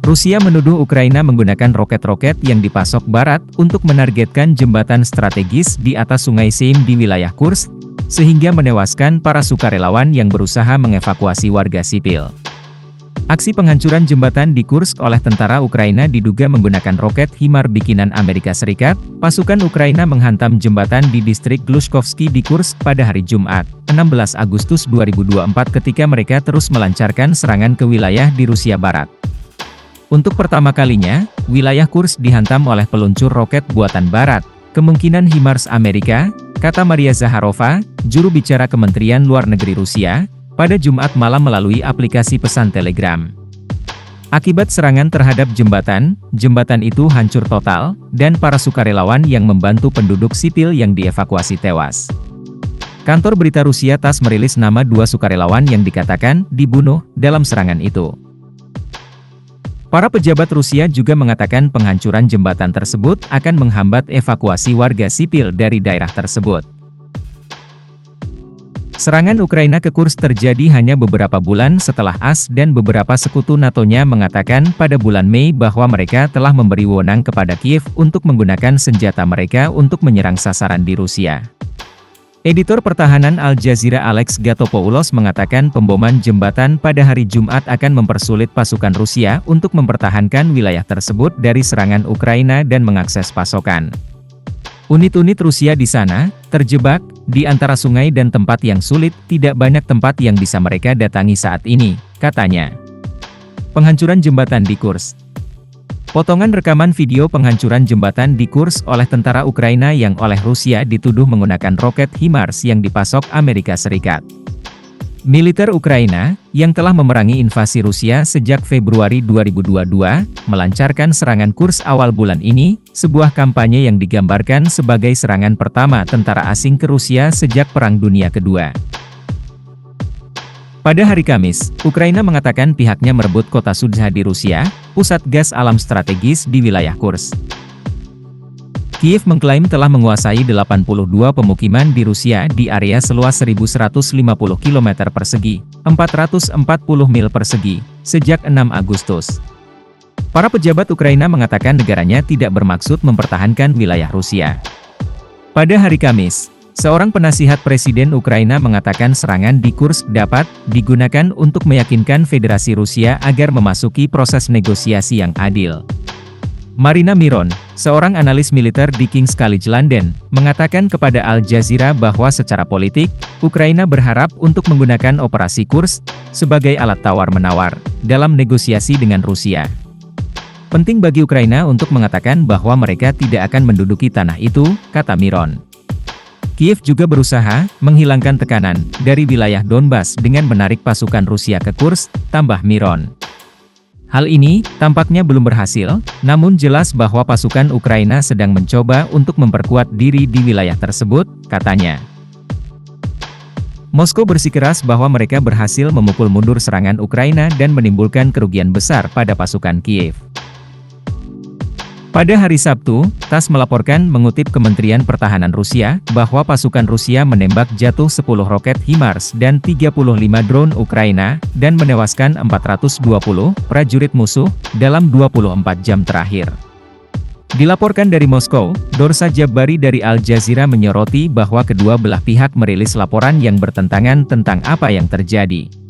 Rusia menuduh Ukraina menggunakan roket-roket yang dipasok Barat untuk menargetkan jembatan strategis di atas Sungai Seim di wilayah Kursk, sehingga menewaskan para sukarelawan yang berusaha mengevakuasi warga sipil. Aksi penghancuran jembatan di Kursk oleh tentara Ukraina diduga menggunakan roket HIMARS bikinan Amerika Serikat. Pasukan Ukraina menghantam jembatan di distrik Glushkovsky di Kursk pada hari Jumat, 16 Agustus 2024 ketika mereka terus melancarkan serangan ke wilayah di Rusia Barat. Untuk pertama kalinya, wilayah Kursk dihantam oleh peluncur roket buatan Barat, kemungkinan HIMARS Amerika, kata Maria Zakharova, juru bicara Kementerian Luar Negeri Rusia, pada Jumat malam melalui aplikasi pesan Telegram. Akibat serangan terhadap jembatan itu hancur total, dan para sukarelawan yang membantu penduduk sipil yang dievakuasi tewas. Kantor berita Rusia TASS merilis nama 2 sukarelawan yang dikatakan dibunuh dalam serangan itu. Para pejabat Rusia juga mengatakan penghancuran jembatan tersebut akan menghambat evakuasi warga sipil dari daerah tersebut. Serangan Ukraina ke Kursk terjadi hanya beberapa bulan setelah AS dan beberapa sekutu NATO-nya mengatakan pada bulan Mei bahwa mereka telah memberi wewenang kepada Kiev untuk menggunakan senjata mereka untuk menyerang sasaran di Rusia. Editor pertahanan Al Jazeera Alex Gatopoulos mengatakan pemboman jembatan pada hari Jumat akan mempersulit pasukan Rusia untuk mempertahankan wilayah tersebut dari serangan Ukraina dan mengakses pasokan. Unit-unit Rusia di sana, terjebak, di antara sungai dan tempat yang sulit, tidak banyak tempat yang bisa mereka datangi saat ini, katanya. Penghancuran jembatan di Kursk. Potongan rekaman video penghancuran jembatan di Kursk oleh tentara Ukraina yang oleh Rusia dituduh menggunakan roket HIMARS yang dipasok Amerika Serikat. Militer Ukraina, yang telah memerangi invasi Rusia sejak Februari 2022, melancarkan serangan Kursk awal bulan ini, sebuah kampanye yang digambarkan sebagai serangan pertama tentara asing ke Rusia sejak Perang Dunia Kedua. Pada hari Kamis, Ukraina mengatakan pihaknya merebut kota Sudzha di Rusia, pusat gas alam strategis di wilayah Kursk. Kiev mengklaim telah menguasai 82 pemukiman di Rusia di area seluas 1.150 km persegi, 440 mil persegi, sejak 6 Agustus. Para pejabat Ukraina mengatakan negaranya tidak bermaksud mempertahankan wilayah Rusia. Pada hari Kamis, seorang penasihat Presiden Ukraina mengatakan serangan di Kursk dapat digunakan untuk meyakinkan Federasi Rusia agar memasuki proses negosiasi yang adil. Marina Miron, seorang analis militer di King's College London, mengatakan kepada Al Jazeera bahwa secara politik, Ukraina berharap untuk menggunakan operasi Kursk sebagai alat tawar-menawar dalam negosiasi dengan Rusia. Penting bagi Ukraina untuk mengatakan bahwa mereka tidak akan menduduki tanah itu, kata Miron. Kiev juga berusaha menghilangkan tekanan dari wilayah Donbas dengan menarik pasukan Rusia ke Kursk, tambah Miron. Hal ini tampaknya belum berhasil, namun jelas bahwa pasukan Ukraina sedang mencoba untuk memperkuat diri di wilayah tersebut, katanya. Moskow bersikeras bahwa mereka berhasil memukul mundur serangan Ukraina dan menimbulkan kerugian besar pada pasukan Kiev. Pada hari Sabtu, TASS melaporkan mengutip Kementerian Pertahanan Rusia, bahwa pasukan Rusia menembak jatuh 10 roket HIMARS dan 35 drone Ukraina, dan menewaskan 420 prajurit musuh, dalam 24 jam terakhir. Dilaporkan dari Moskow, Dorsa Jabbari dari Al Jazeera menyoroti bahwa kedua belah pihak merilis laporan yang bertentangan tentang apa yang terjadi.